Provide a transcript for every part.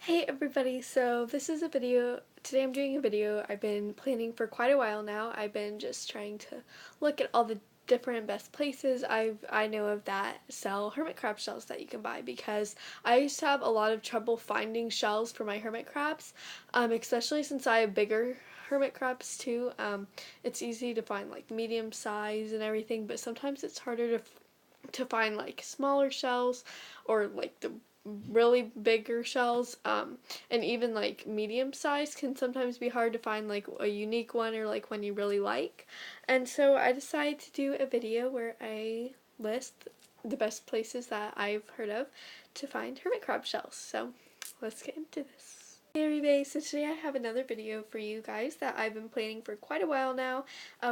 Hey everybody, so this is a video. Today I'm doing a video I've been planning for quite a while now. I've been just trying to look at all the different best places I know of that sell hermit crab shells that you can buy, because I used to have a lot of trouble finding shells for my hermit crabs, especially since I have bigger hermit crabs too. It's easy to find like medium size and everything, but sometimes it's harder to find like smaller shells or like the really bigger shells, and even like medium size can sometimes be hard to find like a unique one or like one you really like. And so I decided to do a video where I list the best places that I've heard of to find hermit crab shells. So let's get into this. Hey everybody, so today I have another video for you guys that I've been planning for quite a while now,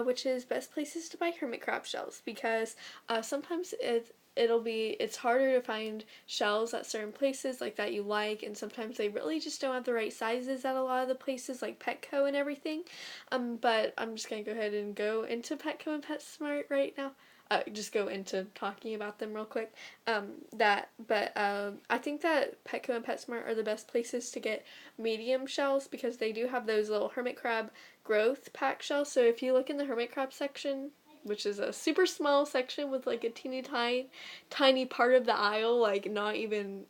which is best places to buy hermit crab shells, because sometimes it's harder to find shells at certain places like that you like, and sometimes they really just don't have the right sizes at a lot of the places like Petco and everything. But I'm just gonna go ahead and go into Petco and PetSmart right now. Just go into talking about them real quick. I think that Petco and PetSmart are the best places to get medium shells, because they do have those little hermit crab growth pack shells. So if you look in the hermit crab section, which is a super small section with like a tiny part of the aisle, like not even,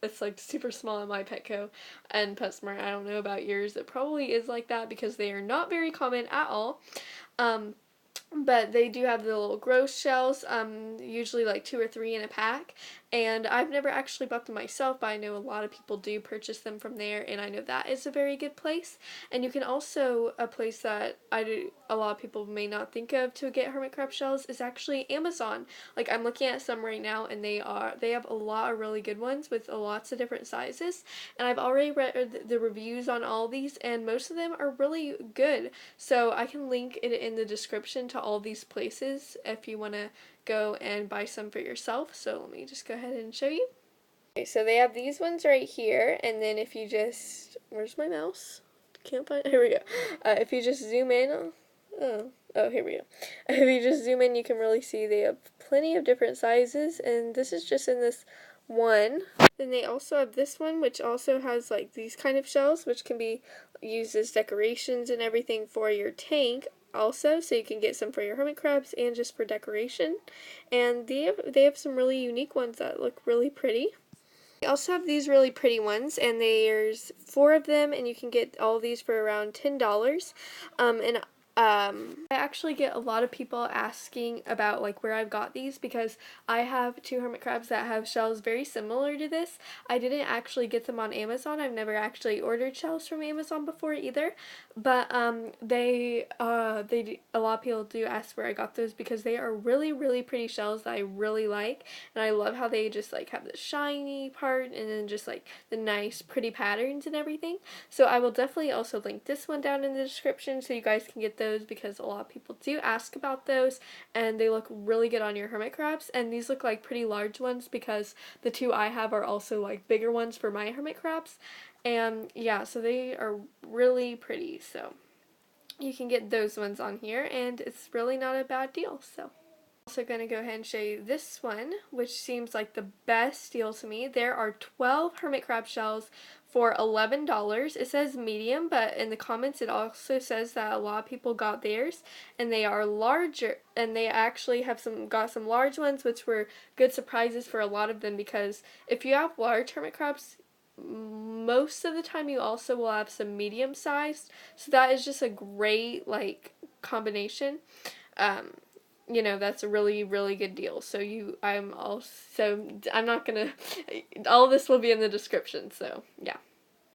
it's like super small in my Petco and PetSmart. I don't know about yours. It probably is like that because they are not very common at all. Um, but they do have the little gross shells, usually like 2 or 3 in a pack, and I've never actually bought them myself, but I know a lot of people do purchase them from there, and I know that is a very good place. And you can also, a place that a lot of people may not think of to get hermit crab shells is actually Amazon. Like, I'm looking at some right now, and they have a lot of really good ones with lots of different sizes, and I've already read the reviews on all these, and most of them are really good. So I can link it in the description to all these places if you want to go and buy some for yourself. So let me just go ahead and show you. Okay, so they have these ones right here, and then if you just, where's my mouse? Can't find, here we go. If you just zoom in, here we go. If you just zoom in, you can really see they have plenty of different sizes, and this is just in this one. Then they also have this one, which also has like these kind of shells, which can be used as decorations and everything for your tank also, so you can get some for your hermit crabs and just for decoration. And they have some really unique ones that look really pretty. They also have these really pretty ones, and there's 4 of them, and you can get all of these for around $10. I actually get a lot of people asking about like where I've got these, because I have 2 hermit crabs that have shells very similar to this. I didn't actually get them on Amazon. I've never actually ordered shells from Amazon before either, but a lot of people do ask where I got those, because they are really pretty shells that I really like, and I love how they just like have the shiny part and then just like the nice pretty patterns and everything. So I will definitely also link this one down in the description so you guys can get those, because a lot of people do ask about those, and they look really good on your hermit crabs. And these look like pretty large ones, because the 2 I have are also like bigger ones for my hermit crabs. And yeah, so they are really pretty, so you can get those ones on here, and it's really not a bad deal. So also going to go ahead and show you this one, which seems like the best deal to me. There are 12 hermit crab shells for $11. It says medium, but in the comments it also says that a lot of people got theirs, and they are larger, and they actually have got some large ones, which were good surprises for a lot of them, because if you have large hermit crabs, most of the time you also will have some medium sized, so that is just a great like combination. um that's a really good deal. So I'm not gonna, all this will be in the description, so yeah.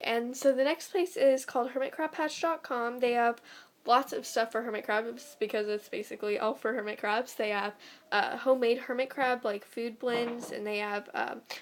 And so the next place is called hermitcrabpatch.com. They have lots of stuff for hermit crabs, because it's basically all for hermit crabs. They have homemade hermit crab like food blends, and they have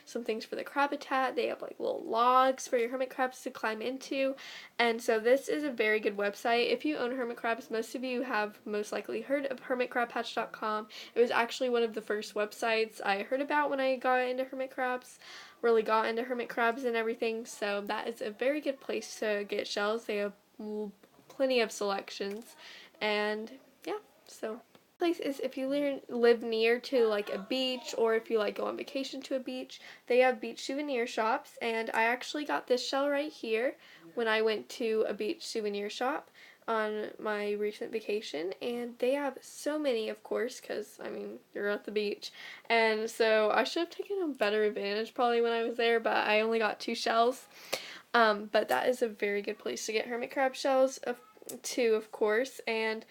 some things for the crab habitat. They have like little logs for your hermit crabs to climb into. And so this is a very good website. If you own hermit crabs, most of you have most likely heard of hermitcrabpatch.com. It was actually one of the first websites I heard about when I got into hermit crabs. Really got into hermit crabs and everything, so that is a very good place to get shells. They have plenty of selections, and yeah, so Place is if you live near to like a beach, or if you like go on vacation to a beach, they have beach souvenir shops. And I actually got this shell right here when I went to a beach souvenir shop on my recent vacation, and they have so many, of course, because I mean you're at the beach, and so I should have taken a better advantage probably when I was there, but I only got 2 shells. But that is a very good place to get hermit crab shells too, of course. And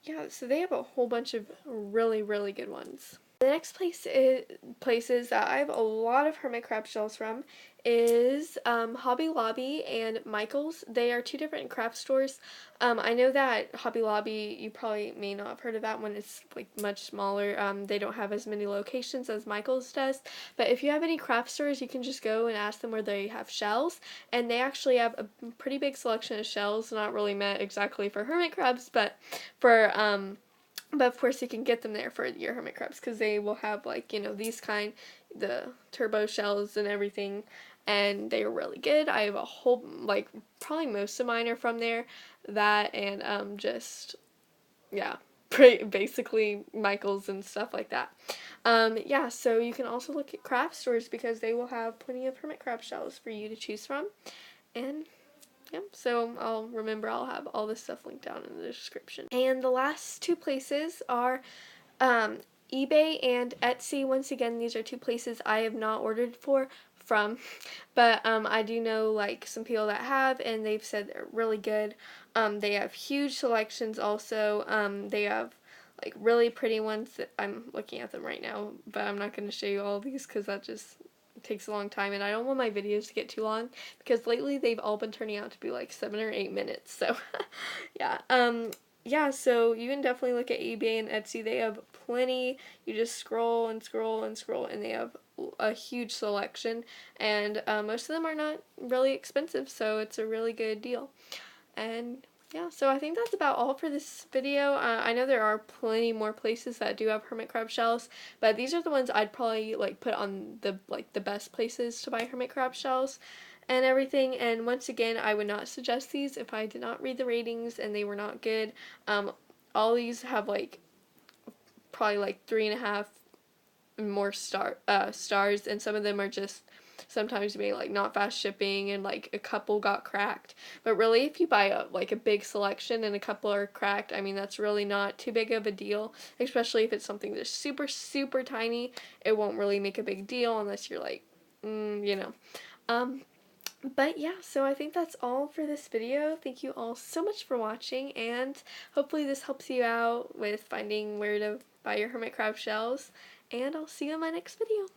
yeah, so they have a whole bunch of really, really good ones. The next places that I have a lot of hermit crab shells from is Hobby Lobby and Michael's. They are 2 different craft stores. I know that Hobby Lobby, you probably may not have heard of that one. It's like much smaller. They don't have as many locations as Michael's does. But if you have any craft stores, you can just go and ask them where they have shells. And they actually have a pretty big selection of shells, not really meant exactly for hermit crabs, but of course you can get them there for your hermit crabs, because they will have like, these kind, the turbo shells and everything, and they are really good. I have a whole, like, probably most of mine are from there. That and just, yeah, basically Michael's and stuff like that. Yeah, so you can also look at craft stores because they will have plenty of hermit crab shells for you to choose from. And yeah, so I'll have all this stuff linked down in the description. And the last 2 places are eBay and Etsy. Once again, these are 2 places I have not ordered from, but I do know like some people that have, and they've said they're really good. They have huge selections also. They have like really pretty ones that I'm looking at them right now, but I'm not going to show you all of these because that just takes a long time, and I don't want my videos to get too long because lately they've all been turning out to be like 7 or 8 minutes. So yeah. Yeah, so you can definitely look at eBay and Etsy. They have plenty. You just scroll and scroll and scroll, and they have a huge selection, and most of them are not really expensive, so it's a really good deal. And yeah, so I think that's about all for this video. I know there are plenty more places that do have hermit crab shells, but these are the ones I'd probably like put on the best places to buy hermit crab shells and everything. And once again, I would not suggest these if I did not read the ratings and they were not good. All these have like probably like 3.5 more stars, and some of them are just sometimes being like not fast shipping, and like a couple got cracked. But really, if you buy a big selection and a couple are cracked, I mean that's really not too big of a deal, especially if it's something that's super super tiny. It won't really make a big deal unless you're like but yeah, so I think that's all for this video. Thank you all so much for watching, and hopefully this helps you out with finding where to buy your hermit crab shells, and I'll see you in my next video.